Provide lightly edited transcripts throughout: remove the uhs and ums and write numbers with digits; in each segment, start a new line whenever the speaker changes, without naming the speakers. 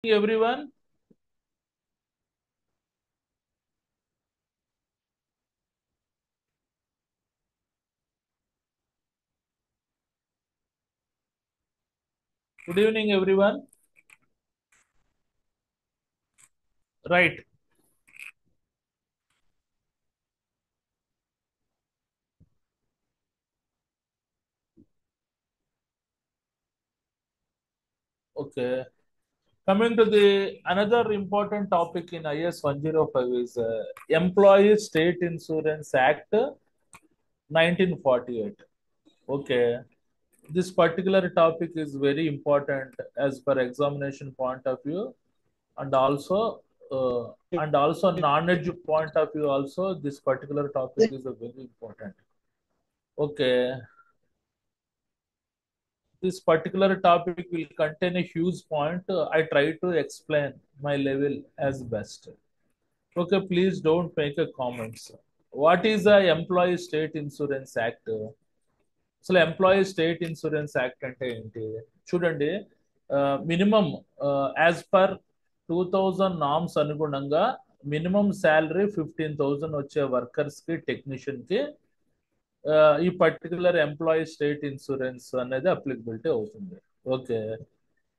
Everyone. Good evening, everyone. Right. Okay. Coming to the another important topic in IS 105 is Employee State Insurance Act 1948. Okay. This particular topic is very important as per examination point of view, and also non-edu point of view. Also, this particular topic is a very important. Okay. This particular topic will contain a huge point. I try to explain my level as best. Okay, please don't make a comments. What is the Employee State Insurance Act? అసలు employee state insurance act అంటే ఏంటి చూడండి. Minimum as per 2000 norms అనుగుణంగా minimum salary 15,000 వచ్చే workers కి technician కి ఈ particular employee state insurance అనేది అప్లికబిలిటీ అవుతుంది. ఓకే.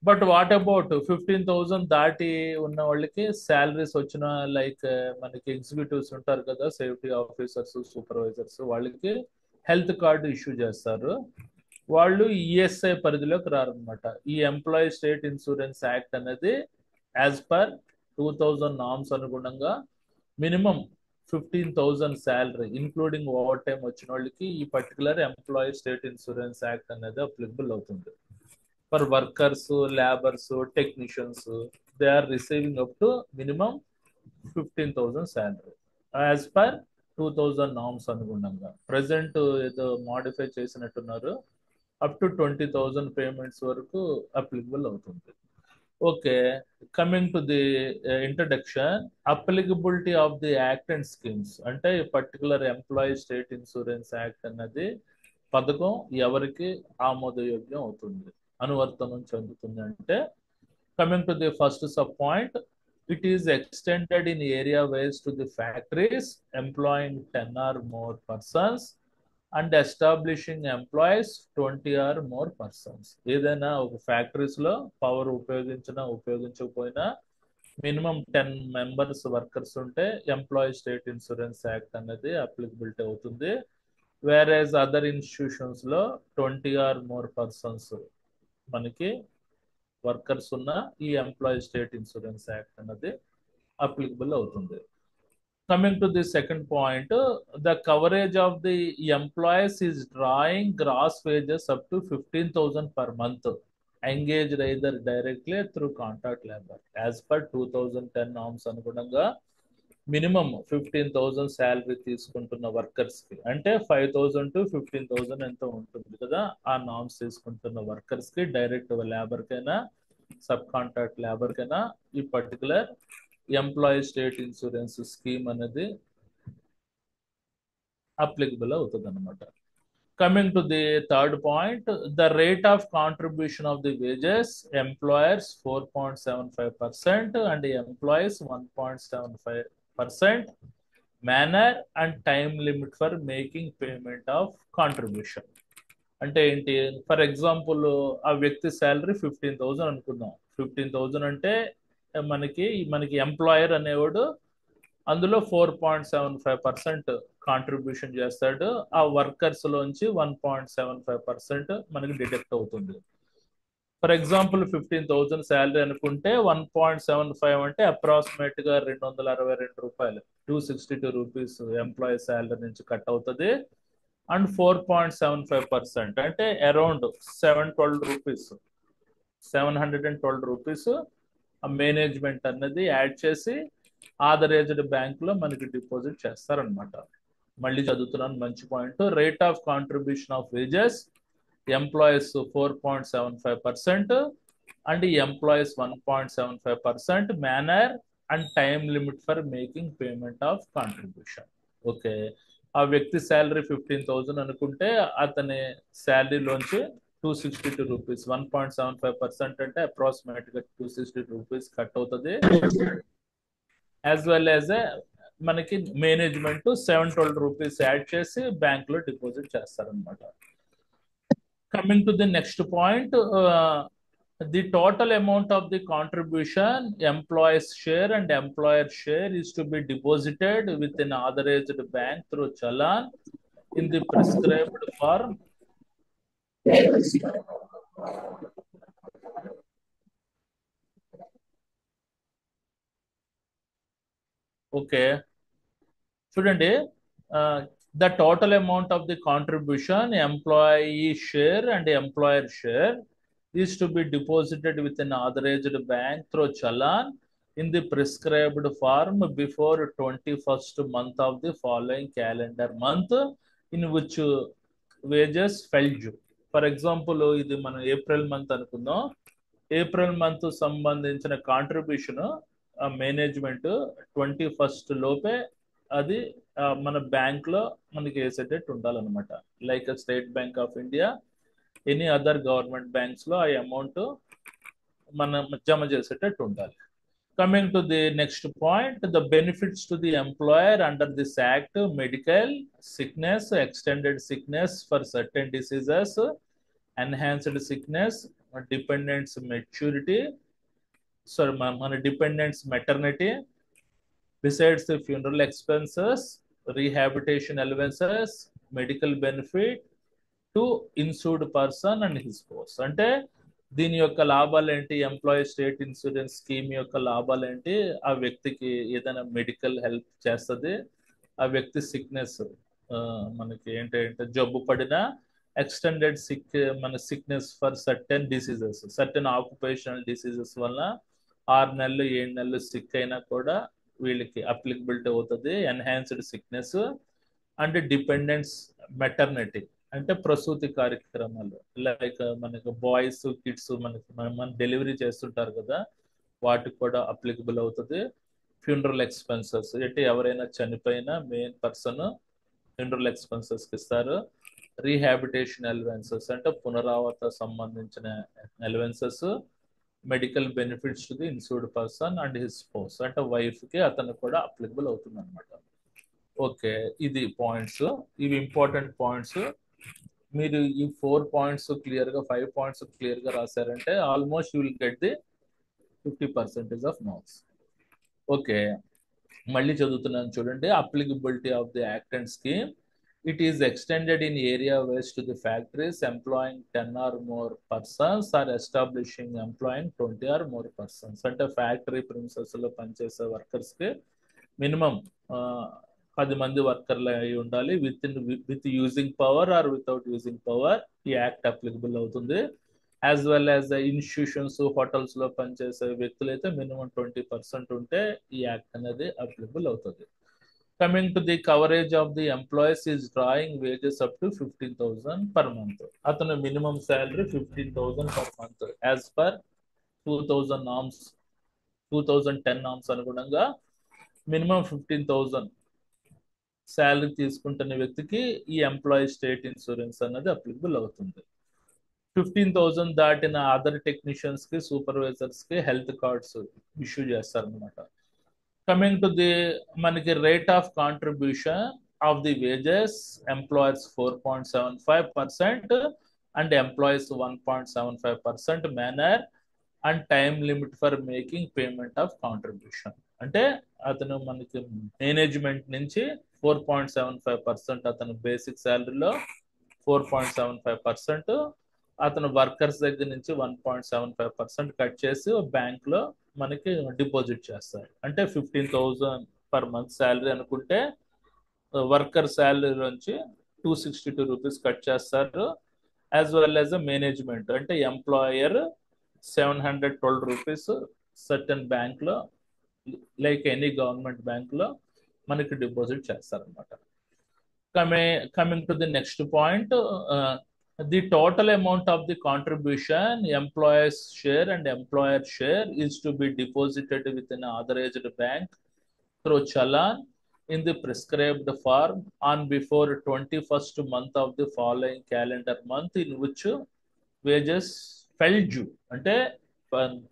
బట్ వాట్ అబౌట్ 15,000 దాటి ఉన్న వాళ్ళకి శాలరీస్ వచ్చిన లైక్ మనకి ఎగ్జిక్యూటివ్స్ ఉంటారు కదా, సేఫ్టీ ఆఫీసర్స్, సూపర్వైజర్స్, వాళ్ళకి హెల్త్ కార్డు ఇష్యూ చేస్తారు. వాళ్ళు ఈఎస్ఐ పరిధిలోకి రారనమాట. ఈ ఎంప్లాయీ స్టేట్ ఇన్సూరెన్స్ యాక్ట్ అనేది యాజ్ పర్ 2000 నామ్స్ అనుగుణంగా minimum 15,000 salary including over time వచ్చిన వాళ్ళకి ఈ particular employee state insurance act అనేది అప్లికబుల్ అవుతుంది. For workers, laborers, technicians, they are receiving up to minimum 15,000 salary as per 2000 norms అనుగుణంగా. Present ఏదో modify చేసినట్టున్నారు, అప్ టు 20,000 పేమెంట్స్ వరకు అప్లికబుల్ అవుతుంది. Okay. Coming to the introduction, applicability of the act and schemes అంటే ఈ particular employee state insurance act అన్నది పథకం ఎవరికి ఆమోదయోగ్యం అవుతుంది, అనువర్తనం చెందుతుంది అంటే, coming to the first sub point, it is extended in area wise to the factories employing 10 or more persons and establishing employees 20 or more persons. ఏదైనా ఒక ఫ్యాక్టరీస్ లో పవర్ ఉపయోగించినా ఉపయోగించకపోయినా మినిమం 10 మెంబర్స్ వర్కర్స్ ఉంటే ఎంప్లాయీ స్టేట్ ఇన్సూరెన్స్ యాక్ట్ అనేది applicability అవుతుంది. Whereas other institutions లో 20 or more persons మనకి వర్కర్స్ ఉన్న ఈ ఎంప్లాయీ స్టేట్ ఇన్సూరెన్స్ యాక్ట్ అనేది అప్లికబుల్ అవుతుంది. Coming to the second point, the coverage of the employees is drawing gross wages up to 15,000 per month engaged either directly through contract labor as per 2010 norms అనుగుణంగా minimum 15,000 salary తీసుకుంటున్న workers కి, అంటే 5,000 to 15,000 ఎంత ఉంటుంది కదా, ఆ norms తీసుకుంటున్న workers కి డైరెక్ట్ లేబర్ కైనా సబ్ కాంట్రాక్ట్ లేబర్ కైనా ఈ particular employee state insurance scheme అనేది అప్లికబుల్ అవుతుంది అనమాట. Coming to the third point, the rate of contribution of the wages, employers 4.75% and employees 1.75%, manner and time limit for making payment of contribution. అంటే ఏంటి, for example ఆ వ్యక్తి salary 15,000 అనుకుందాం. 15,000 అంటే మనకి మనకి ఎంప్లాయర్ అనేవాడు అందులో 4.75% కాంట్రిబ్యూషన్ చేస్తాడు. ఆ వర్కర్స్ లోంచి 1.75% మనకి డిడక్ట్ అవుతుంది. ఫర్ ఎగ్జాంపుల్ 15,000 శాలరీ అనుకుంటే 1.75 అంటే అప్రాక్సిమేట్ గా 262 రూపాయలు, 262 రూపీస్ ఎంప్లాయీ శాలరీ నుంచి కట్ అవుతుంది. అండ్ 4.75% అంటే అరౌండ్ 712 రూపీస్, 712 రూపీస్ మేనేజ్మెంట్ అన్నది యాడ్ చేసి ఆథరైజ్డ్ బ్యాంక్ లో మనకి డిపాజిట్ చేస్తారనమాట. మళ్ళీ చదువుతున్నాను, మంచి point. Rate of contribution of wages, employees 4.75% and employees 1.75%, manner and time limit for making payment of contribution. Okay. ఆ వ్యక్తి శాలరీ 15,000 అనుకుంటే అతని శాలరీలోంచి 262 rupees. 1.75% అంటే అప్రాక్సిమేట్గా 260 రూపీస్ కట్ అవుతుంది. యాజ్ వెల్ యాజ్ మనకి మేనేజ్మెంట్ 712 రూపీస్ యాడ్ చేసి బ్యాంక్లో డిపాజిట్ చేస్తారనమాట. Coming to the next point, the total amount of the contribution, employees share and employer share, is to be deposited with an authorized bank through challan in the prescribed form. Okay. చూడండి, the total amount of the contribution, employee share and employer share, is to be deposited with an authorized bank through challan in the prescribed form before 21st month of the following calendar month in which wages fell due. For example, ఇది మనం April month అనుకుందాం. April month సంబంధించిన contribution management 21st లోపే అది మన బ్యాంక్లో మనకి వేసేటట్టు ఉండాలన్నమాట. Like state bank of India, any other government బ్యాంక్స్లో ఆ అమౌంట్ మనం జమ చేసేటట్టు ఉండాలి. Coming to the next point, the benefits to the employer under this act: medical, sickness, extended sickness for certain diseases, enhanced sickness, dependents maturity, sorry, dependents maternity, besides the funeral expenses, rehabilitation allowances, medical benefit to insured person and his spouse. అంటే దీని యొక్క లాభాలు ఏంటి? Employee state insurance scheme యొక్క లాభాలు ఏంటి? ఆ వ్యక్తికి ఏదైనా మెడికల్ హెల్ప్ చేస్తుంది, ఆ వ్యక్తి సిక్నెస్ మనకి ఏంటంటే జబ్బు పడిన, extended sickness for certain diseases, certain occupational diseases వల్ల 6 నెలలు 7 నెలలు సిక్ అయినా కూడా వీళ్ళకి అప్లికబిలిటీ అవుతుంది. Enhanced sickness and dependence maternity అంటే ప్రసూతి కార్యక్రమాలు, లైక్ మనకి బాయ్స్ కిడ్స్ మన డెలివరీ చేస్తుంటారు కదా, వాటికి కూడా అప్లికబుల్ అవుతుంది. ఫ్యూనరల్ ఎక్స్పెన్సెస్ అంటే ఎవరైనా చనిపోయినా మెయిన్ పర్సన్ ఫ్యూనరల్ ఎక్స్పెన్సెస్కి ఇస్తారు. రీహాబిటేషన్ అలవెన్సెస్ అంటే పునరావృత సంబంధించిన allowances. Medical benefits to the insured person and his spouse అంటే వైఫ్కి అతను కూడా అప్లికబుల్ అవుతుంది అనమాట. ఓకే, ఇది పాయింట్స్, ఇవి ఇంపార్టెంట్ పాయింట్స్. మీరు ఈ 4 పాయింట్స్ క్లియర్గా 5 పాయింట్స్ క్లియర్గా రాశారంటే almost you will get the 50% of marks. Okay, మళ్ళీ చదువుతున్నాను చూడండి. Applicability of the act and scheme. It is extended in area west to the factories employing 10 or more persons or establishing employing 20 or more persons. అంటే factory ప్రిన్సెస్లో పనిచేసే వర్కర్స్కి minimum 10 మంది వర్కర్లు అయి ఉండాలి. With using power or without using power ఈ act applicable అవుతుంది. యాజ్ వెల్ యాజ్ ఇన్స్టిట్యూషన్స్, హోటల్స్లో పనిచేసే వ్యక్తులు అయితే మినిమం 20% ఉంటే ఈ యాక్ట్ అనేది అప్లికబుల్ అవుతుంది. Coming to the coverage of the employees is drawing wages up to 15,000 per month. అతను minimum salary 15,000 per month as per 2000 norms, 2010 norms అనుగుణంగా మినిమం 15,000 శాలరీ తీసుకుంటున్న వ్యక్తికి ఈ ఎంప్లాయీ స్టేట్ ఇన్సూరెన్స్ అనేది అప్లికబుల్ అవుతుంది. 15,000 దాటిన అదర్ టెక్నీషియన్స్కి, సూపర్వైజర్స్కి హెల్త్ కార్డ్స్ ఇష్యూ చేస్తారనమాట. Coming to the మనకి rate of contribution of the wages, employers 4.75% and employees 1.75% manner and time limit for making payment of contribution. అంటే అతను మనకి మేనేజ్మెంట్ నుంచి 4.75% అతను బేసిక్ శాలరీలో 4.75%, అతను వర్కర్స్ దగ్గర నుంచి 1.75% కట్ చేసి బ్యాంక్లో మనకి డిపాజిట్ చేస్తారు. అంటే 15,000 పర్ మంత్ శాలరీ అనుకుంటే వర్కర్ శాలరీ నుంచి 262 రూపీస్ కట్ చేస్తారు. యాజ్ వెల్ యాజ్ మేనేజ్మెంట్ అంటే ఎంప్లాయర్ 712 రూపీస్ సర్టన్ బ్యాంక్లో, లైక్ ఎనీ గవర్నమెంట్ బ్యాంక్లో మనకి డిపాజిట్ చేస్తారనమాట. Coming to the next point, the total amount of the contribution, employer's share and employer share, is to be deposited within an authorized bank through challan in the prescribed form on before 21st month of the following calendar month in which wages fell due అంటే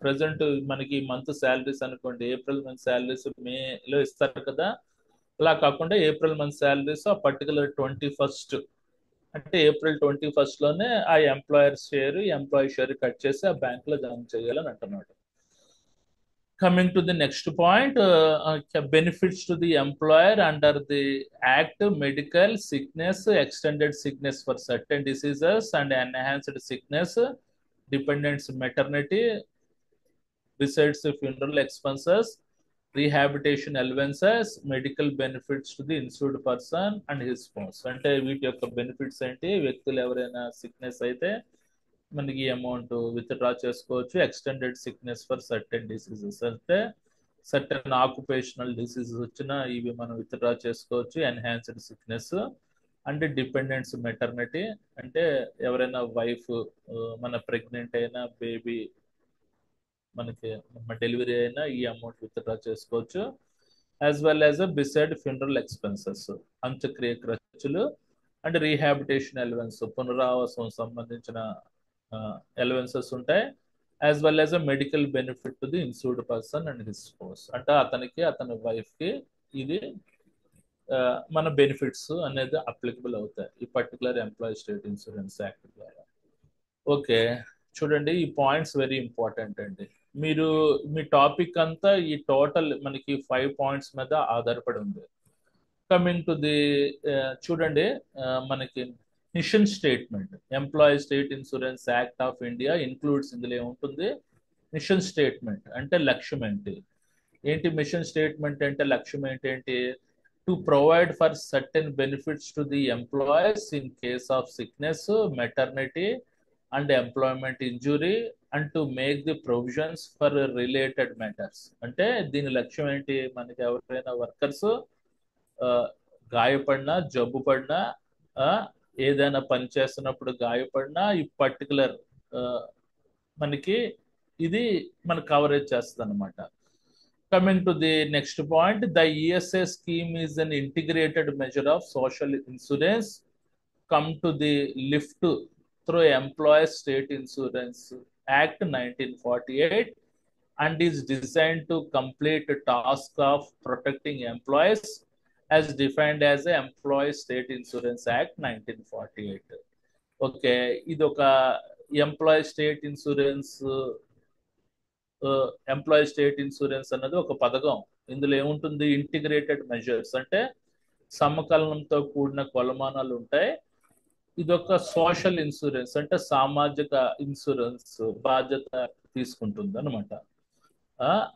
present మనకి month salaries అనుకోండి, April month salaries మేలో ఇస్తారు కదా, అలా కాకుండా April month salaries ఆ particular 21st అంటే ఏప్రిల్ 21st లోనే ఆ employer share employee share cut చేసి ఆ బ్యాంక్ లో జమ చేయాలని అంటున్నాడు. Coming to the next point, benefits to the employer under the act: medical, sickness, extended sickness for certain diseases, and enhanced sickness, dependents maternity, besides funeral expenses, rehabilitation allowances, medical benefits to the insured person and his spouse. అంటే వీటి యొక్క benefits ఏంటి? వ్యక్తులు ఎవరైనా sickness అయితే మనకి amount withdraw చేసుకోవచ్చు. Extended sickness for certain diseases అంటే సర్టెన్ ఆక్యుపేషనల్ డిసీజెస్ వచ్చినా ఇవి మనం విత్డ్రా చేసుకోవచ్చు. ఎన్హాన్స్డ్ సిక్నెస్ అంటే డిపెండెంట్స్ మెటర్నిటీ అంటే ఎవరైనా వైఫ్ మన ప్రెగ్నెంట్ అయినా బేబీ మనకి డెలివరీ అయినా ఈ అమౌంట్ విత్డ్రా చేసుకోవచ్చు. As well as beside funeral expenses అంత్యక్రియ ఖర్చులు అండ్ రీహాబిటేషన్ అలవెన్స్ పునరావాసం సంబంధించిన అలవెన్సెస్ ఉంటాయి. As well as medical benefit to the insured person and his spouse అంటే అతనికి అతని వైఫ్ కి ఇది మన బెనిఫిట్స్ అనేది అప్లికబుల్ అవుతాయి ఈ particular employee state insurance act ద్వారా. ఓకే, చూడండి ఈ పాయింట్స్ వెరీ ఇంపార్టెంట్ అండి. మీరు మీ టాపిక్ అంతా ఈ టోటల్ మనకి 5 పాయింట్స్ మీద ఆధారపడి ఉంది. కమింగ్ టు ది చూడండి మనకి mission statement employee state insurance act of India includes ఇందులో ఏముంటుంది? మిషన్ స్టేట్మెంట్ అంటే లక్ష్యం ఏంటి? ఏంటి మిషన్ స్టేట్మెంట్ అంటే లక్ష్యం ఏంటి? To provide for certain benefits to the employees in case of sickness, maternity and employment injury and to make the provisions for related matters. అంటే దీని లక్ష్యం ఏంటి? మనకి ఎవరైనా వర్కర్స్ గాయపడినా, జబ్బు పడినా, ఏదైనా పని చేస్తున్నప్పుడు గాయపడినా ఈ పర్టికులర్ మనకి ఇది మన కవరేజ్ చేస్తుంది అనమాట. Coming to the next point, the ESA scheme is an integrated measure of social insurance come to the lift through Employees State Insurance Act 1948 and is designed to complete the task of protecting employees as defined as the Employees State Insurance Act 1948. Okay, ఇది ఒక employee state insurance employee state insurance అన్నది ఒక పథకం. ఇందులో ఏముంటుంది? Integrated measures అంటే సమకలనంతో కూడిన కొలమానాలు ఉంటాయి. ఇదొక సోషల్ ఇన్సూరెన్స్ అంటే సామాజిక ఇన్సూరెన్స్ బాధ్యత తీసుకుంటుంది అనమాట.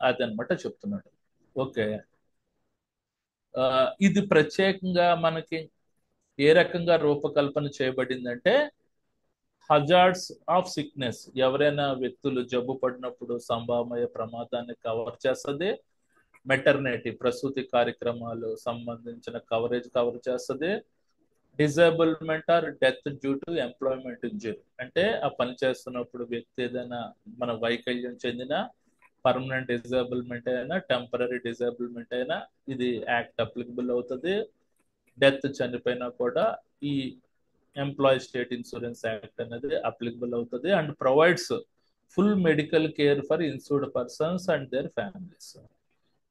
అదనమాట చెప్తున్నాడు. ఓకే, ఇది ప్రత్యేకంగా మనకి ఏ రకంగా రూపకల్పన చేయబడిందంటే హజార్డ్స్ ఆఫ్ సిక్నెస్ ఎవరైనా వ్యక్తులు జబ్బు పడినప్పుడు సంభావ్య ప్రమాదాన్ని కవర్ చేస్తుంది. మెటర్నిటీ ప్రసూతి కార్యక్రమాలు సంబంధించిన కవరేజ్ కవర్ చేస్తుంది. Disablement are death due to employment injury అంటే ఆ పని చేస్తున్నప్పుడు వ్యక్తి ఏదైనా మన వైకల్యం చెందిన పర్మనెంట్ డిజేబుల్మెంట్ అయినా టెంపరీ డిజేబుల్మెంట్ అయినా ఇది యాక్ట్ అప్లికబుల్ అవుతుంది. డెత్ చనిపోయినా కూడా ఈ ఎంప్లాయీ స్టేట్ ఇన్సూరెన్స్ యాక్ట్ అనేది అప్లికబుల్ అవుతుంది and provides full medical care for insured persons and their families.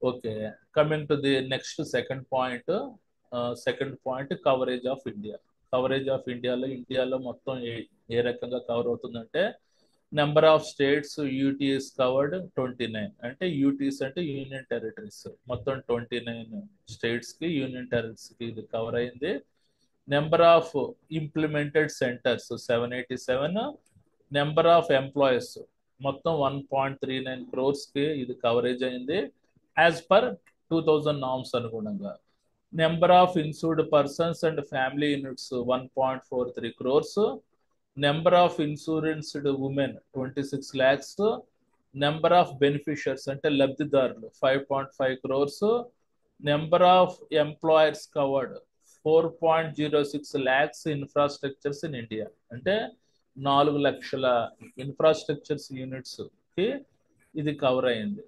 Okay, coming to the next second point coverage of India. Coverage of ఇండియాలో మొత్తం ఏ రకంగా cover అవుతుందంటే number of states UTS covered 29 అంటే UTs అంటే union territories మొత్తం 29 states కి union territories కి ఇది కవర్ అయింది. Number of implemented centres 787, number of employees మొత్తం 1.39 crores కి ఇది కవరేజ్ అయింది యాజ్ పర్ 2000 నామ్స్ అనుగుణంగా. Number of insured persons and family units 1.43 crores, number of insured women 26 lakhs, number of beneficiaries అంటే లబ్ధిదారులు 5.5 crores, number of employers covered 4.06 lakhs infrastructures in India అంటే 4 లక్షల infrastructures units కి ఇది cover అయింది.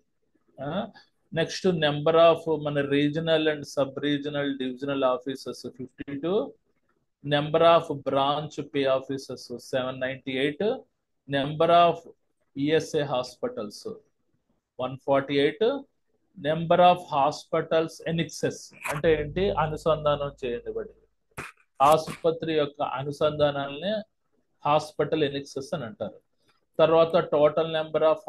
Next number of మన regional and sub regional divisional officers 52, number of branch pay officers 798, number of ESI hospitals 148. Number of hospitals annexes అంటే ఏంటి, అనుసంధానం చేయబడి ఆసుపత్రి యొక్క అనుసంధానాలని హాస్పిటల్ ఎనిక్సెస్ అని అంటారు. తర్వాత total number of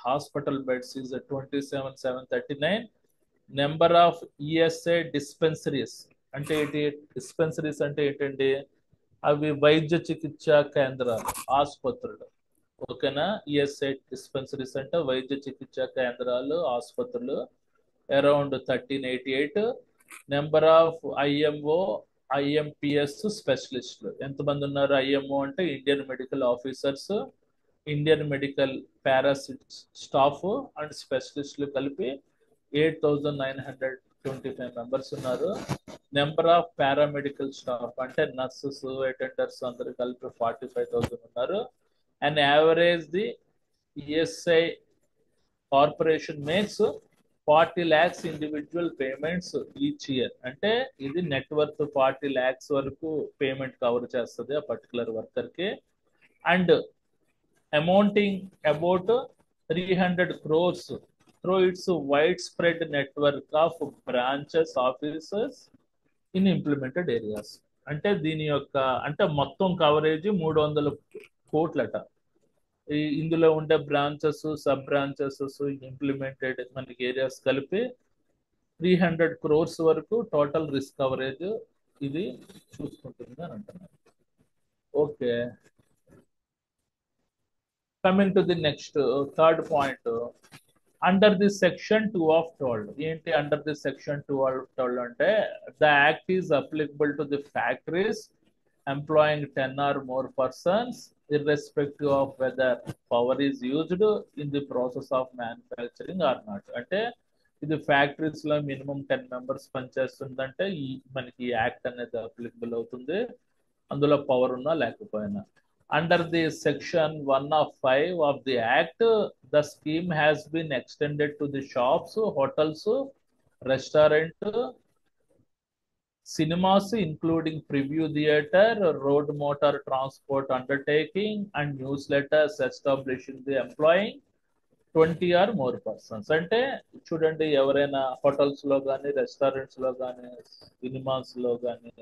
hospital beds is 27,739. Number of ESI dispensaries అంటే ఏంటి, డిస్పెన్సరీస్ అంటే ఏంటండి, అవి వైద్య చికిత్సా కేంద్రాలు, ఆసుపత్రులు. ఓకేనా, ఈఎస్ఐ డిస్పెన్సరీస్ అంటే వైద్య చికిత్సా కేంద్రాలు, ఆసుపత్రులు, around 1388. Number of IMO IMPS స్పెషలిస్టులు ఎంతమంది ఉన్నారు? ఐఎంఓ అంటే Indian medical officers, Indian medical parasite staff and స్పెషలిస్టులు కలిపి 8,925 మెంబర్స్ ఉన్నారు. నెంబర్ ఆఫ్ పారామెడికల్ స్టాఫ్ అంటే నర్సెస్, అటెండర్స్ అందరు కలిపి 45,000 ఉన్నారు. And average the ESI corporation makes 40 lakhs individual payments each year. అంటే ఇది నెట్వర్క్ 40 lakhs వరకు పేమెంట్ కవర్ చేస్తుంది ఆ పర్టికులర్ వర్కర్ కి. And amounting about 300 crores through it's wide spread network of branches offices in implemented areas. అంటే దీని యొక్క అంటే మొత్తం కవరేజ్ 300 కోట్లట. ఇందులో ఉండే బ్రాంచెస్, సబ్ బ్రాంచెస్, ఇంప్లిమెంటెడ్ మనకి ఏరియాస్ కలిపి 300 crores వరకు టోటల్ రిస్క్ కవరేజ్ ఇది చూసుకుంటుంది అని అంటున్నారు. Okay, coming to the next third point, under the section 2 of 12. ఏంటి అండర్ ది సెక్షన్ 2 ఆఫ్ 12 అంటే the act is applicable to the factories employing 10 or more persons irrespective of whether power is used in the process of manufacturing or not. అంటే ఇది factories లో minimum 10 members పనిచేస్తుందంటే మనకి ఈ act అనేది applicable అవుతుంది, అందులో power ఉన్నా లేకపోయినా. Under the section 1 of 5 of the act, the scheme has been extended to the shops, hotels, restaurant, cinemas including preview theater, road motor transport undertaking and newsletters establishing the employing 20 or more persons. అంటే చూడండి, ఎవరైనా hotels లో కానీ, restaurants లో కానీ, cinemas లో కానీ,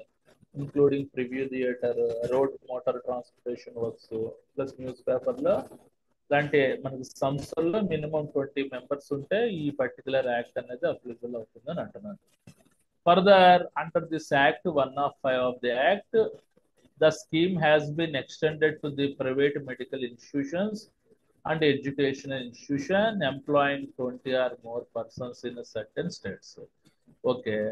including preview theatre, road motor transportation works plus news paper లో లాంటి మనకి సంస్థల్లో మినిమం 20 members ఉంటే ఈ పర్టికులర్ యాక్ట్ అనేది అప్లికబుల్ అవుతుందని అంటున్నాను. Further, under this Act 1 of 5 of the Act, the scheme has been extended to the private medical institutions and educational institution employing 20 or more persons in a certain states. Okay,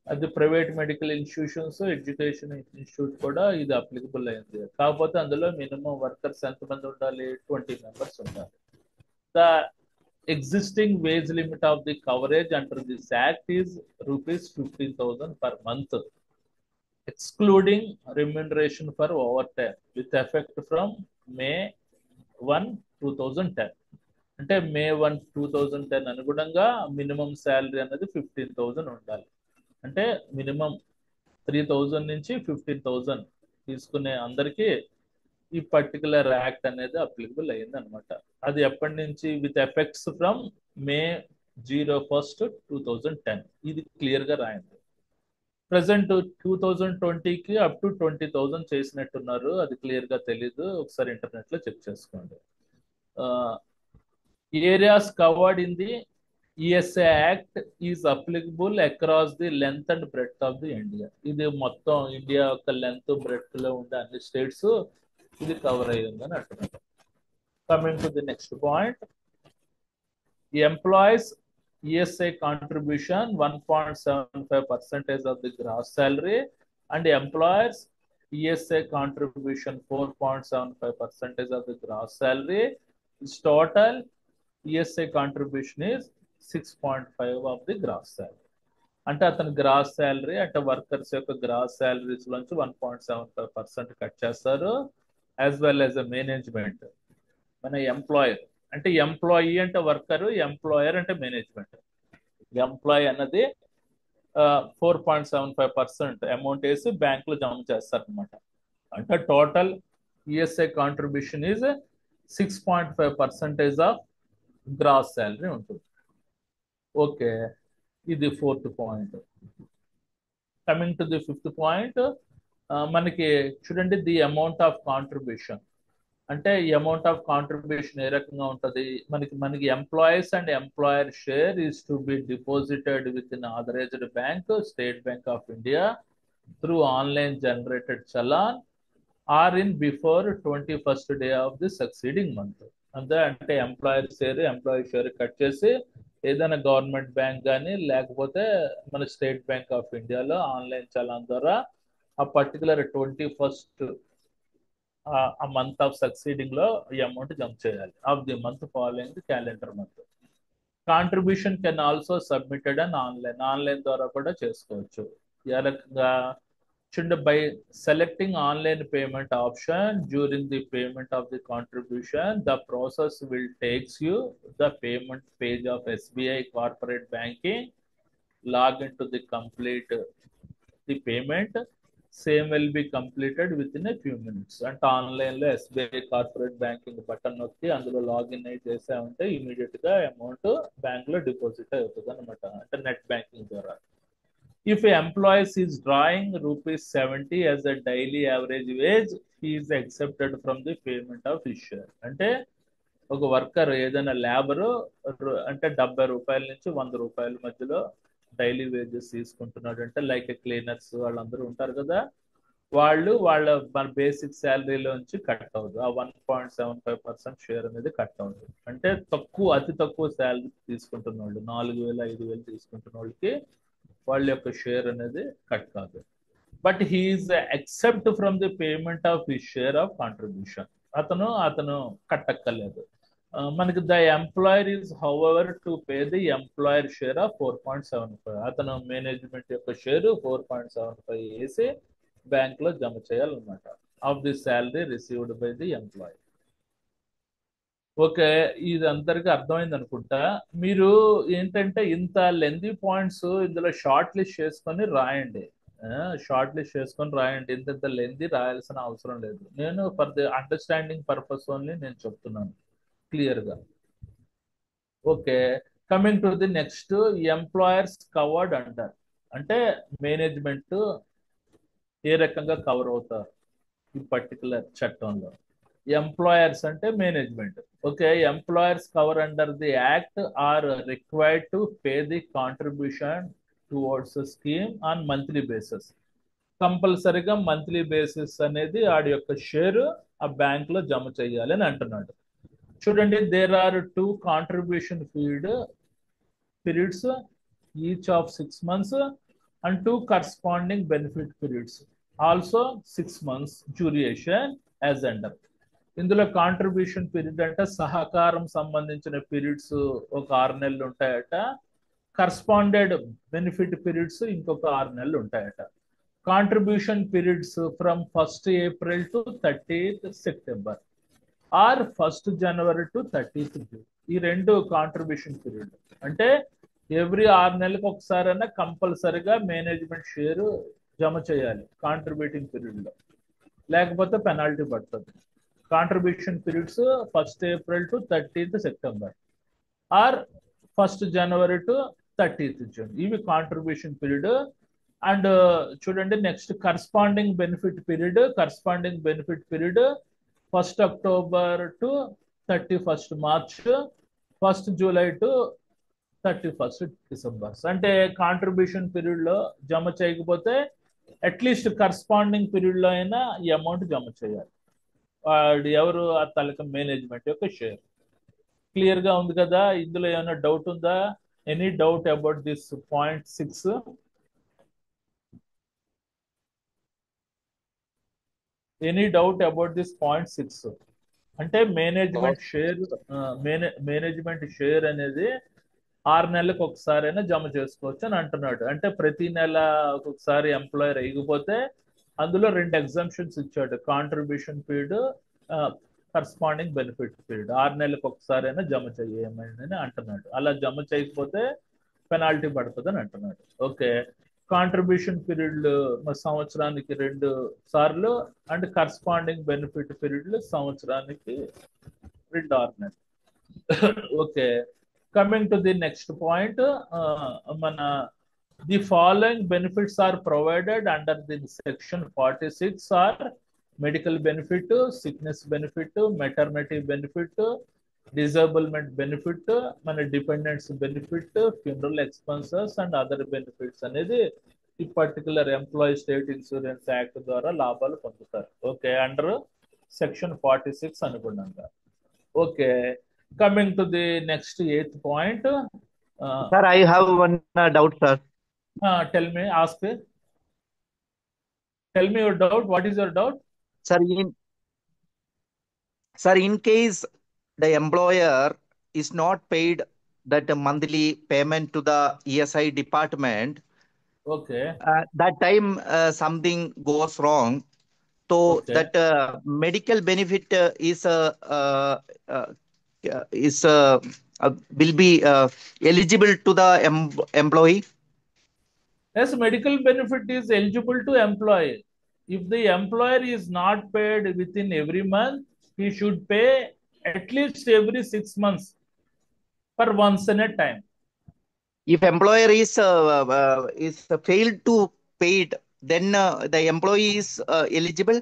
అది private medical institutions, education institute కూడా ఇది applicable అయింది. కాకపోతే అందులో minimum workers ఎంతమంది ఉండాలి? 20 members ఉండాలి. The existing wage limit of the coverage under this act is rupees 15,000 per month, excluding remuneration for overtime, with effect from May 1, 2010. అంటే May 1, 2010 అనుగుణంగా మినిమం శాలరీ అనేది 15,000 ఉండాలి. అంటే మినిమం 3,000 నుంచి 15,000 తీసుకునే అందరికీ ఈ పర్టికులర్ యాక్ట్ అనేది అప్లికబుల్ అయ్యింది అనమాట. అది ఎప్పటి నుంచి? With effects from May 01, 2010. ఇది క్లియర్ గా రాయండి. ప్రజెంట్ 2020కి అప్ టు 20,000 చేసినట్టున్నారు, అది క్లియర్ గా తెలీదు, ఒకసారి ఇంటర్నెట్ లో చెక్ చేసుకోండి. Areas covered in the ESI act is applicable across the length and breadth of the India. ఇది మొత్తం ఇండియా యొక్క లెంత్ బ్రెడ్త్ లో ఉండే అన్ని స్టేట్స్ ఇది కవర్ అయ్యిందని అంటున్నారు. Coming to the next point, employees ESI contribution 1.75% of the gross salary and employers ESI contribution 4.75% of the gross salary. Its total ESI contribution is 6.5 of the gross salary. అంటే అతని gross salary అంటే workers యొక్క gross salaries నుంచి 1.75% cut చేస్తారు. As well as a management, మన employer అంటే employee అంటే worker, employer అంటే మేనేజ్మెంట్. ఎంప్లాయీ అన్నది 4.75% అమౌంట్ వేసి బ్యాంక్ లో జమ చేస్తారు అనమాట. అంటే total ESI contribution is 6.5% of gross salary ఉంటుంది. ఓకే, ఇది 4th point. Coming to the 5th point, మనకి చూడండి ది అమౌంట్ ఆఫ్ కాంట్రిబ్యూషన్. అంటే ఈ అమౌంట్ ఆఫ్ కాంట్రిబ్యూషన్ ఏ రకంగా ఉంటుంది, మనకి employees and employer share is to be deposited with in authorized bank, state bank of India, through online generated challan or in before 21st day of the succeeding month. అంతే, అంటే employee share cut చేసి ఏదైనా government bank కానీ లేకపోతే మన state bank of ఇండియాలో online challan ద్వారా ఆ పర్టికులర్ 21st ఆ మంత్ ఆఫ్ సక్సీడింగ్ లో ఈ అమౌంట్ జమ చేయాలి, of the month following the calendar month. Contribution can also submitted and online ద్వారా కూడా చేసుకోవచ్చు. ఏ రకంగా చూడండి, by selecting online payment option during the payment of the contribution, the process will takes you the payment page of SBI corporate banking. Log in to the complete the payment, same will be completed with in a few minutes. అంటే online లో SBI corporate banking button నొక్కి అందులో login అయి చేసామంటే immediate గా amount bank లో deposit అవుతుంది అనమాట, అంటే నెట్ బ్యాంకింగ్ ద్వారా. If a employee is drawing ₹70 as a daily average wage, he is accepted from the payment of his share. అంటే ఒక వర్కర్ ఏదైనా లేబరు అంటే ₹70 నుంచి ₹100 మధ్యలో డైలీ వేజెస్ తీసుకుంటున్నాడు అంటే, లైక్ క్లీనర్స్ వాళ్ళందరూ ఉంటారు కదా, వాళ్ళ మన బేసిక్ శాలరీలోంచి కట్ అవుతుంది. ఆ 1.75% షేర్ అనేది కట్ అవుతుంది. అంటే అతి తక్కువ శాలరీ తీసుకుంటున్న వాళ్ళు, 4,000 5,000 తీసుకుంటున్న వాళ్ళకి వాళ్ళ యొక్క షేర్ అనేది కట్ కాదు. But he is except from the payment of his share of contribution. అతను కట్టక్కర్లేదు. మనకి the employer is however to pay the employer share of 4.75. అతను మేనేజ్మెంట్ యొక్క షేర్ 4.75 వేసి బ్యాంక్ లో జమ చేయాలన్నమాట, of the salary received by the employee. Okay, ఇది అందరికి అర్థమైంది అనుకుంటా. మీరు ఏంటంటే ఇంత లెంతీ పాయింట్స్ ఇందులో షార్ట్ లిస్ట్ చేసుకొని రాయండి, ఇంత లెంతీ రాయాల్సిన అవసరం లేదు. నేను for the understanding purpose only నేను చెప్తున్నాను క్లియర్ గా. Okay, coming to the next, employers covered under. అంటే మేనేజ్మెంట్ ఏ రకంగా కవర్ అవుతారు ఈ పర్టికులర్ చట్టంలో. ఎంప్లాయర్స్ అంటే management. Okay, employers cover under the act are required to pay the contribution towards scheme on monthly basis. కంపల్సరిగా monthly basis అనేది ఆడి యొక్క షేర్ ఆ బ్యాంక్ లో జమ చేయాలి అని అంటున్నాడు. చూడండి, there are 2 contribution periods each of 6 months and 2 corresponding benefit periods, also 6 months duration as under. ఇందులో కాంట్రిబ్యూషన్ పీరియడ్ అంటే సహకారం సంబంధించిన పీరియడ్స్ ఒక 6 నెలలు ఉంటాయట, కరస్పాండెడ్ బెనిఫిట్ పీరియడ్స్ ఇంకొక 6 నెలలు ఉంటాయట. Contribution periods from 1st April to 30th September or 1st January to 30th June. ఈ 2 కాంట్రిబ్యూషన్ పీరియడ్. అంటే ఎవ్రీ 6 నెలలకు ఒకసారైనా కంపల్సరిగా మేనేజ్మెంట్ షేర్ జమ చేయాలి కాంట్రిబ్యూటింగ్ పీరియడ్ లో, లేకపోతే పెనాల్టీ పడుతుంది. Contribution periods 1st April to 30th September or 1st January to 30th June. ఇవి కాంట్రిబ్యూషన్ పీరియడ్. అండ్ చూడండి, next corresponding benefit period. 1st October to 31st March, 1st July to 31st December. అంటే contribution period లో జమ చేయకపోతే at least corresponding period లో అయినా ఈ amount జమ చేయాలి. ఎవరు ఆ తాలూకా మేనేజ్మెంట్ యొక్క షేర్. క్లియర్ గా ఉంది కదా? ఇందులో ఏమైనా డౌట్ ఉందా? Any doubt about this point 6? Any doubt about this point 6? అంటే మేనేజ్మెంట్ షేర్ అనేది 6 నెలలకు ఒకసారైనా జమ చేసుకోవచ్చు అని అంటున్నాడు. అంటే ప్రతి నెల ఒక్కొక్కసారి ఎంప్లాయర్ అయిపోతే అందులో 2 ఎగ్జామ్షన్స్ ఇచ్చాడు, contribution period, corresponding benefit period. 6 నెలలకు ఒకసారైనా జమ చేయమని అంటున్నాడు. అలా జమ చేయకపోతే పెనాల్టీ పడుతుంది అని అంటున్నాడు. ఓకే, కాంట్రిబ్యూషన్ పీరియడ్ సంవత్సరానికి 2 సార్లు, అండ్ కరస్పాండింగ్ బెనిఫిట్ పీరియడ్లు సంవత్సరానికి April or May. Okay. Coming to the next point, the following benefits are provided under the section 46 are medical benefit, sickness benefit, maternity benefit, disablement benefit, మన dependents benefit, funeral expenses and other benefits అనేది ఈ particular employee state insurance act ద్వారా లాభాలు పొందుతారు. Okay, under section 46 అనుకున్నాక. Okay, coming to the next eighth point.
Sir, I have one doubt, sir.
Tell me, ask. Tell me your doubt. What is your doubt?
Sir, in case the employer is not paid that monthly payment to the ESI department,
Okay.
that time something goes wrong. So
Okay.
that medical benefit will be eligible to the employee.
Yes, medical benefit is eligible to employee. If the employer is not paid within every month, he should pay at least every 6 months for once in a time.
If employer is failed to pay it, then the employee is eligible.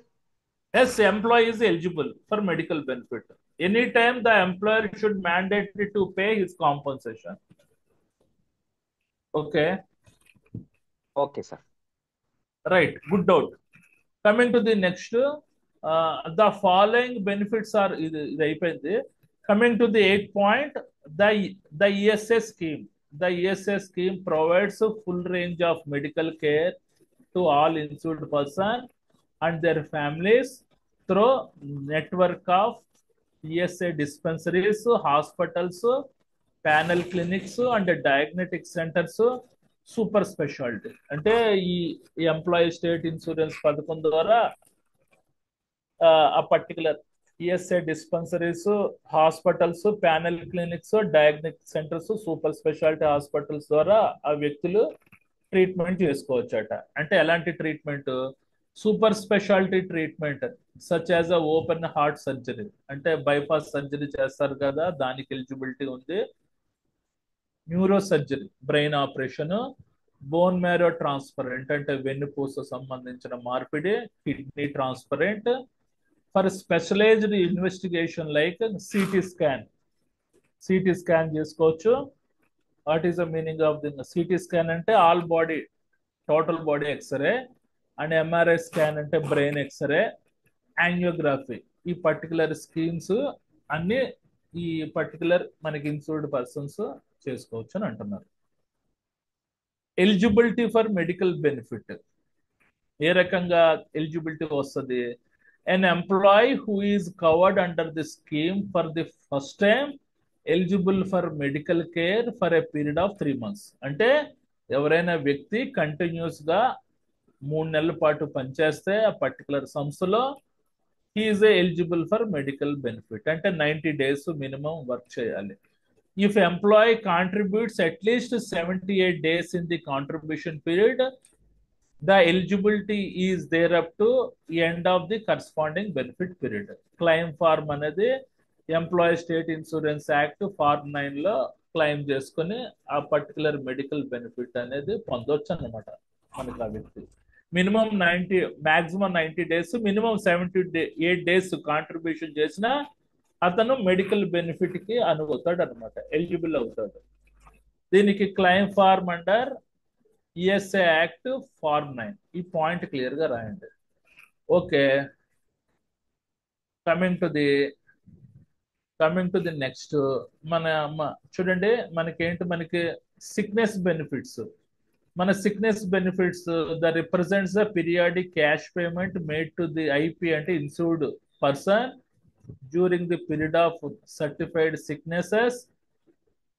Yes, employee is eligible for medical benefit. Anytime the employer should mandate to pay his compensation. Okay.
Okay, sir.
Right, good doubt. Coming to the next, the following benefits are coming to the 8th point, the ESA scheme. The ESA scheme provides a full range of medical care to all insured person and their families through network of ESA dispensaries, hospitals, panel clinics and diagnostic centers, super speciality. అంటే ఈ employee state insurance పథకం ద్వారా ఆ particular ESI dispensaries, hospitals, panel clinics, diagnostic centres, super speciality hospitals ద్వారా ఆ వ్యక్తులు treatment చేసుకోవచ్చట. అంటే ఎలాంటి treatment? Super speciality treatment such as a open heart surgery, అంటే బైపాస్ సర్జరీ చేస్తారు కదా, దానికి ఎలిజిబిలిటీ ఉంది. Neuro surgery, brain operation, bone marrow transparent అంటే వెన్నుపూస సంబంధించిన మార్పిడి, kidney transparent, for specialised investigation like CT scan. CT scan చేసుకోవచ్చు. What is the meaning of the CT scan అంటే all body, total body x-ray, and MRI scan అంటే brain x-ray, angiography. ఈ particular schemes అన్ని ఈ particular మనకి insured persons చేసుకోవచ్చు అని అంటున్నారు. ఎలిజిబిలిటీ ఫర్ మెడికల్ బెనిఫిట్ ఏ రకంగా ఎలిజిబిలిటీ వస్తుంది? An employee who is covered under the scheme for the first time eligible for medical care for a period of 3 months. అంటే ఎవరైనా వ్యక్తి కంటిన్యూస్ గా 3 నెలల పాటు పనిచేస్తే ఆ పర్టికులర్ సంస్థలో he is eligible for medical benefit. అంటే 90 days minimum వర్క్ చేయాలి. If employee contributes at least 78 days in the contribution period, the eligibility is there up to the end of the corresponding benefit period. Claim form అనేది employee state insurance act form 9 లో claim చేసుకుని ఆ particular medical benefit అనేది పొందొచ్చు అన్నమాట మనకి ఆ వ్యక్తి. Minimum 90, maximum 90 days, minimum 78 days contribution చేసిన అతను మెడికల్ బెనిఫిట్ కి అనువుతాడు అనమాట, ఎలిజిబుల్ అవుతాడు. దీనికి claim form under ESI act form 9. ఈ పాయింట్ క్లియర్ గా రాయండి. Okay, coming to the next. చూడండి మనకి సిక్నెస్ బెనిఫిట్స్. మన sickness benefits the represents the periodic cash payment made to the IP అంటే insured person during the period of certified sicknesses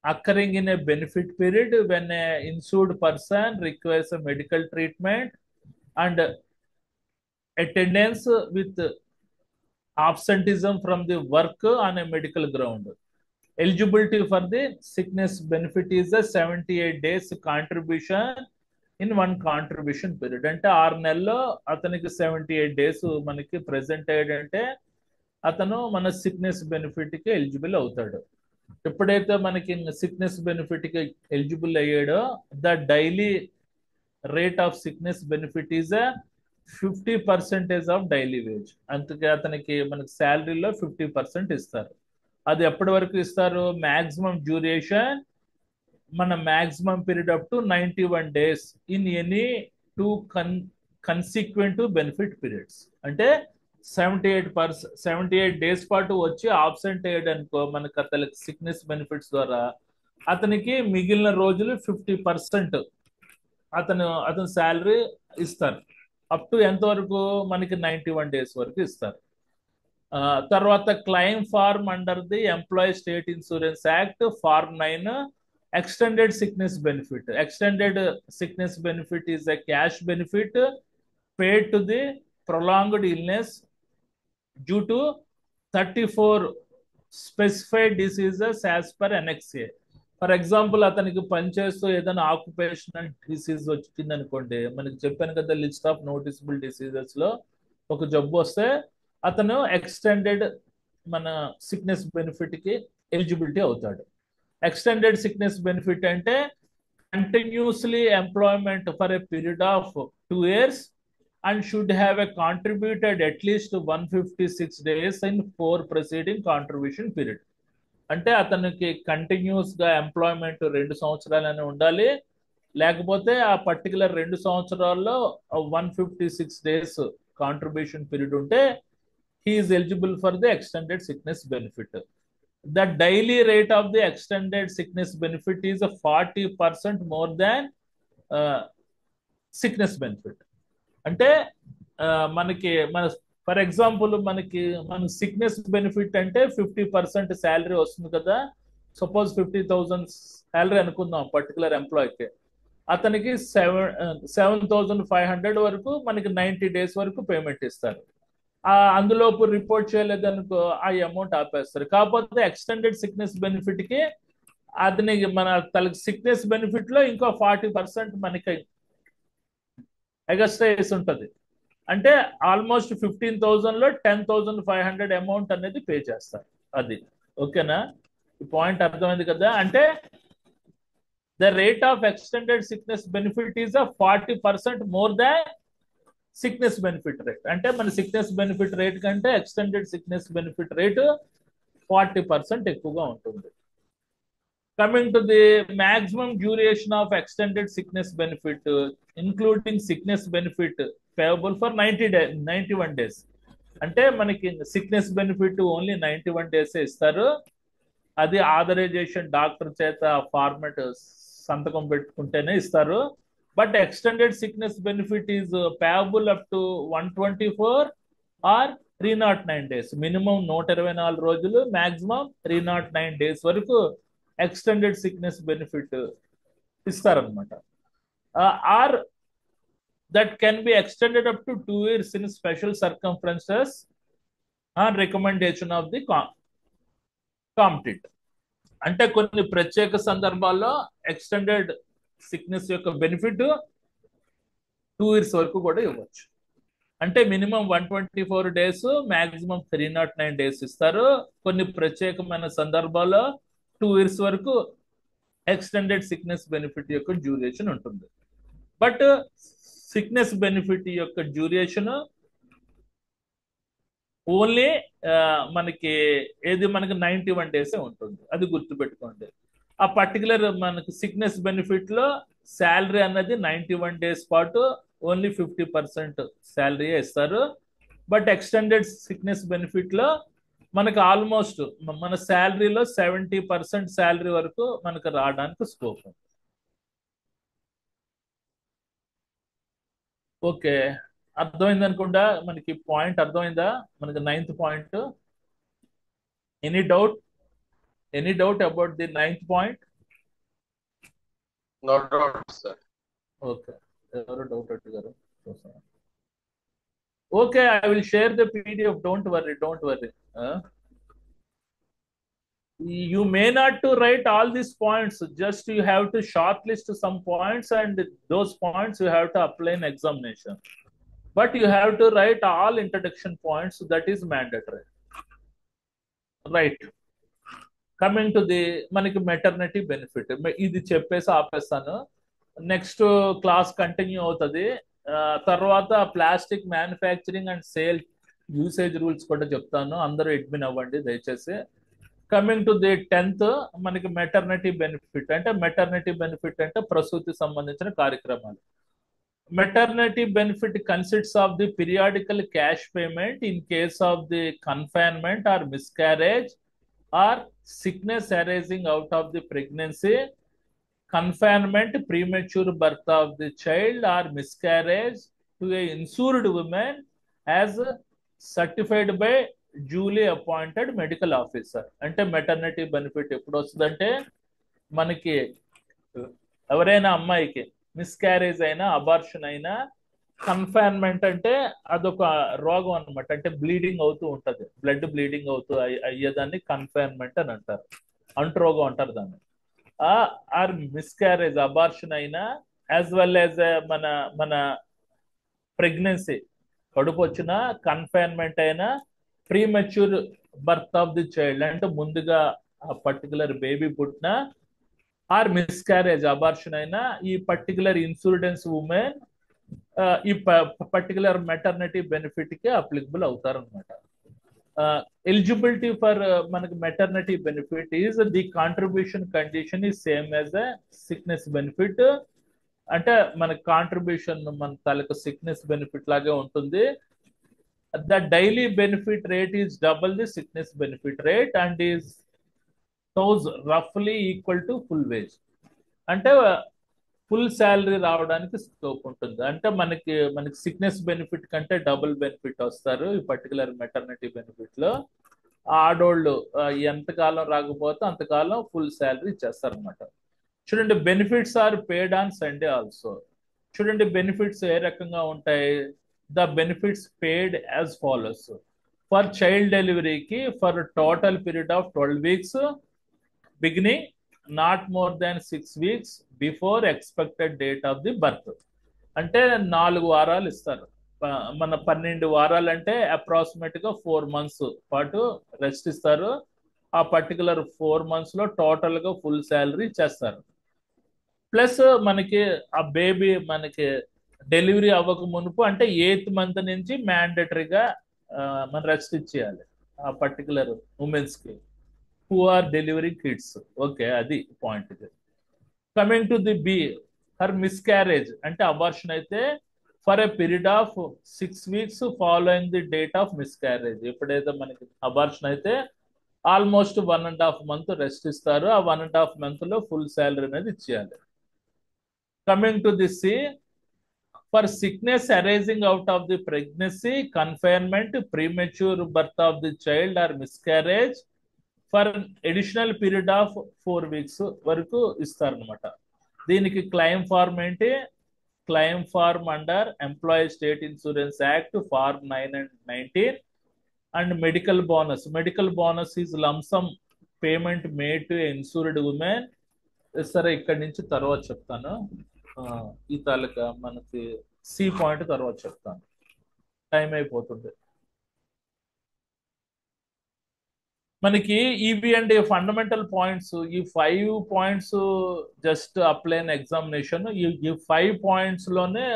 occurring in a benefit period when a insured person requires a medical treatment and attendance with absenteeism from the work on a medical ground. Eligibility for the sickness benefit is a 78 days contribution in one contribution period. అంటే 6 నెలల్లో అతనికి 78 days మనకి present అయ్యాడంటే అతను మన sickness benefit కి eligible అవుతాడు. ఎప్పుడైతే మనకి సిక్నెస్ బెనిఫిట్ కి ఎలిజిబుల్ అయ్యాడో the daily rate of sickness benefit is 50% of daily wage. అందుకే అతనికి మనకి శాలరీలో 50% ఇస్తారు. అది ఎప్పటి వరకు ఇస్తారు? మాక్సిమం డ్యూరేషన్, మన maximum period up to 91 days in any two consequent benefit periods. అంటే 78 days పాటు వచ్చి ఆబ్సెంట్ అయ్యాడు అనుకో మనకు అతనికి సిక్నెస్ బెనిఫిట్స్ ద్వారా అతనికి మిగిలిన రోజులు 50% అతని శాలరీ ఇస్తారు. అప్ టు ఎంత వరకు? మనకి 91 days వరకు ఇస్తారు. తర్వాత claim form under the employee state insurance act form 9 extended sickness benefit. Extended sickness benefit is a cash benefit paid to the prolonged illness due to 34 specified diseases as per Annex A. For example అతనికి పనిచేస్తూ ఏదైనా occupational disease వచ్చింది అనుకోండి, మనకి చెప్పాను కదా list of noticeable diseases లో ఒక జబ్బు వస్తే అతను ఎక్స్టెండెడ్ మన సిక్నెస్ బెనిఫిట్ కి ఎలిజిబిలిటీ అవుతాడు. ఎక్స్టెండెడ్ సిక్నెస్ బెనిఫిట్ అంటే continuously employment for a period of 2 years and should have a contributed at least 156 days in 4 preceding contribution period. అంటే అతనికి కంటిన్యూస్ గా ఎంప్లాయ్మెంట్ 2 సంవత్సరాలనే ఉండాలి, లేకపోతే ఆ పర్టికులర్ 2 సంవత్సరాల్లో 156 days కాంట్రిబ్యూషన్ పీరియడ్ ఉంటే he is eligible for the extended sickness benefit. The daily rate of the extended sickness benefit is 40% more than sickness benefit. అంటే మనకి ఫర్ ఎగ్జాంపుల్ మన సిక్నెస్ బెనిఫిట్ అంటే 50% శాలరీ వస్తుంది కదా. సపోజ్ 50,000 శాలరీ అనుకుందాం particular ఎంప్లాయీకి, అతనికి 7,500 వరకు మనకి 90 days వరకు పేమెంట్ ఇస్తారు. అందులోపు రిపోర్ట్ చేయలేదనుకో ఆ అమౌంట్ ఆపేస్తారు. కాకపోతే ఎక్స్టెండెడ్ సిక్నెస్ బెనిఫిట్ కి అతనికి తనకి సిక్నెస్ బెనిఫిట్ లో ఇంకో 40% మనకి ఎగస్ట్రా వేసి ఉంటుంది. అంటే ఆల్మోస్ట్ 15,000 లో 10,500 అమౌంట్ అనేది పే చేస్తారు. అది ఓకేనా? ఈ పాయింట్ అర్థమైంది కదా. అంటే the rate of extended sickness benefit is 40% more than sickness benefit rate. అంటే మన సిక్నెస్ బెనిఫిట్ రేట్ కంటే ఎక్స్టెండెడ్ సిక్నెస్ బెనిఫిట్ రేటు 40% ఎక్కువగా ఉంటుంది. Coming to the maximum duration of extended sickness benefit, including sickness benefit payable for 91 days. అంటే మనకి sickness benefit only 91 days ఇస్తారు. అది authorisation doctor చేత ఫార్మెట్ సంతకం పెట్టుకుంటేనే ఇస్తారు. But extended sickness benefit is payable up to 124 or 309 days. Minimum 124 రోజులు, maximum 309 days వరకు ఎక్స్టెండెడ్ సిక్నెస్ బెనిఫిట్ ఇస్తారనమాట. Or that can be extended up to 2 years in special circumstances on recommendation of the competent. అంటే కొన్ని ప్రత్యేక సందర్భాల్లో extended sickness యొక్క benefit 2 years వరకు కూడా ఇవ్వచ్చు. అంటే మినిమం 124 days, మాక్సిమం 309 days ఇస్తారు. కొన్ని ప్రత్యేకమైన సందర్భాల్లో 2 years వరకు ఎక్స్టెండెడ్ సిక్నెస్ బెనిఫిట్ యొక్క డ్యూరేషన్ ఉంటుంది. బట్ సిక్నెస్ బెనిఫిట్ యొక్క డ్యూరేషన్ ఓన్లీ మనకి 91 days ఉంటుంది. అది గుర్తుపెట్టుకోండి. ఆ పర్టికులర్ మనకి సిక్నెస్ బెనిఫిట్ లో శాలరీ అన్నది 91 days పాటు ఓన్లీ 50% శాలరీ ఇస్తారు. బట్ ఎక్స్టెండెడ్ సిక్నెస్ బెనిఫిట్ లో మనకు ఆల్మోస్ట్ మన శాలరీలో 70% శాలరీ వరకు మనకు రావడానికి స్కోప్ ఉంది. ఓకే, అర్థమైంది అనుకుంటా. మనకి పాయింట్ అర్థమైందా? మనకి 9th point. Any doubt about the 9th point?
No doubt, sir.
Okay, ఎవరు డౌట్ అడిగారు? Okay, I will share the PDF. Don't worry. You may not to write all these points, just you have to shortlist some points and those points you have to apply in examination. But you have to write all introduction points, that is mandatory. Right. Coming to the మనకి maternity benefit ఇది చెప్పేసి ఆపేస్తాను. Next class continue అవుతుంది. తర్వాత plastic manufacturing and sale usage rules కూడా చెప్తాను. అందరూ admin అవ్వండి దయచేసి. కమింగ్ టు ది 10th మనకి మెటర్నిటీ బెనిఫిట్ అంటే ప్రసూతి సంబంధించిన కార్యక్రమాలు. Maternity benefit consists of the periodical cash payment in case of the confinement or miscarriage or sickness arising out of the pregnancy, confinement, premature birth of the child or miscarriage to a insured woman as certified by duly appointed medical officer. అంటే maternity benefit ఎప్పుడు వస్తుందంటే మనకి ఎవరైనా అమ్మాయికి miscarriage అయినా abortion అయినా, confinement అంటే అదొక రోగం అనమాట, అంటే బ్లీడింగ్ అవుతూ ఉంటది, బ్లడ్ బ్లీడింగ్ అవుతూ అయ్యేదాన్ని కన్ఫైన్మెంట్ అని అంటారు, అంటురోగం అంటారు దాన్ని. ఆర్ మిస్క్యారేజ్ అబార్షన్ అయినా, యాజ్ వెల్ యాజ్ మన మన ప్రెగ్నెన్సీ కడుపు వచ్చిన, కన్ఫైన్మెంట్ అయినా, premature birth of the child అంటే ముందుగా ఆ పర్టికులర్ బేబీ పుట్టిన, ఆర్ మిస్క్యారేజ్ అబార్షన్ అయినా, ఈ పర్టికులర్ ఇన్సూరెన్స్ ఉమెన్ ఈ పర్టికులర్ మెటర్నిటీ బెనిఫిట్ కి అప్లికబుల్ అవుతారు అనమాట. ఎలిజిబిలిటీ ఫర్ మనకి maternity benefit is the contribution condition is same as a sickness benefit. అంటే మన కాంట్రిబ్యూషన్ మన తాలూకు సిక్నెస్ బెనిఫిట్ లాగే ఉంటుంది. The daily benefit rate is double the sickness benefit rate and is రఫ్లీ ఈక్వల్ టు ఫుల్ వేజ్. అంటే full salary రావడానికి scope ఉంటుంది. అంటే మనకి సిక్నెస్ బెనిఫిట్ కంటే డబుల్ బెనిఫిట్ వస్తారు ఈ పర్టికులర్ మెటర్నిటీ బెనిఫిట్ లో. ఆడోళ్ళు ఎంతకాలం రాకపోతే అంతకాలం ఫుల్ శాలరీ ఇచ్చేస్తారు అనమాట. చూడండి, benefits are paid on Sunday also. చూడండి బెనిఫిట్స్ ఏ రకంగా ఉంటాయి. The benefits paid as follows. For child డెలివరీకి for total period of 12 weeks beginning not more than 6 weeks before expected date of the birth. అంటే 4 వారాలు ఇస్తారు. మన 12 వారాలు అంటే అప్రాక్సిమేట్ గా 4 months పాటు రెస్ట్ ఇస్తారు. ఆ పర్టికులర్ 4 months లో టోటల్ గా ఫుల్ శాలరీ ఇచ్చేస్తారు. ప్లస్ మనకి ఆ బేబీ మనకి డెలివరీ అవ్వక మునుపు అంటే 8th month నుంచి మ్యాండేటరీగా మన రెస్ట్ ఇచ్చేయాలి ఆ పర్టికులర్ ఉమెన్స్ కి who are delivering kids. Okay, అది పాయింట్. ఇది coming to the B, her miscarriage అంటే అబార్షన్ అయితే for a period of 6 weeks following the date of miscarriage. ఎప్పుడైతే మనకి అబార్షన్ అయితే ఆల్మోస్ట్ 1.5 month రెస్ట్ ఇస్తారు. ఆ 1.5 month లో ఫుల్ శాలరీ అనేది ఇచ్చేయాలి. Coming to the C, for sickness arising out of the pregnancy, confinement, premature birth of the child or miscarriage for additional period of 4 weeks వరకు ఇస్తారనమాట. దీనికి claim form ఏంటి? Claim form under employee state insurance act form 9 and 19. And medical bonus. Medical bonus is lump sum payment made to insured women. సరే, ఇక్కడి నుంచి తర్వాత చెప్తాను. ఈ తాలూకా మనకి సి పాయింట్ తర్వాత చెప్తాను, టైం అయిపోతుంది. మనకి ఇవి అండి ఫండమెంటల్ పాయింట్స్. ఈ 5 points జస్ట్ అప్లైన్ ఎగ్జామినేషన్. ఈ 5 points లోనే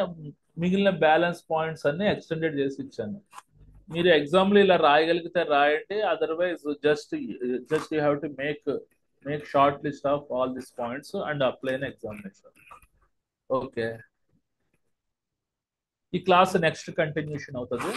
మిగిలిన బ్యాలెన్స్ పాయింట్స్ అన్ని ఎక్స్టెండెడ్ చేసి ఇచ్చాను. మీరు ఎగ్జామ్లో ఇలా రాయగలిగితే రాయండి, otherwise just you have to make short list of all this points and upline examination. Okay, ఈ క్లాస్ నెక్స్ట్ కంటిన్యూషన్ అవుతుంది.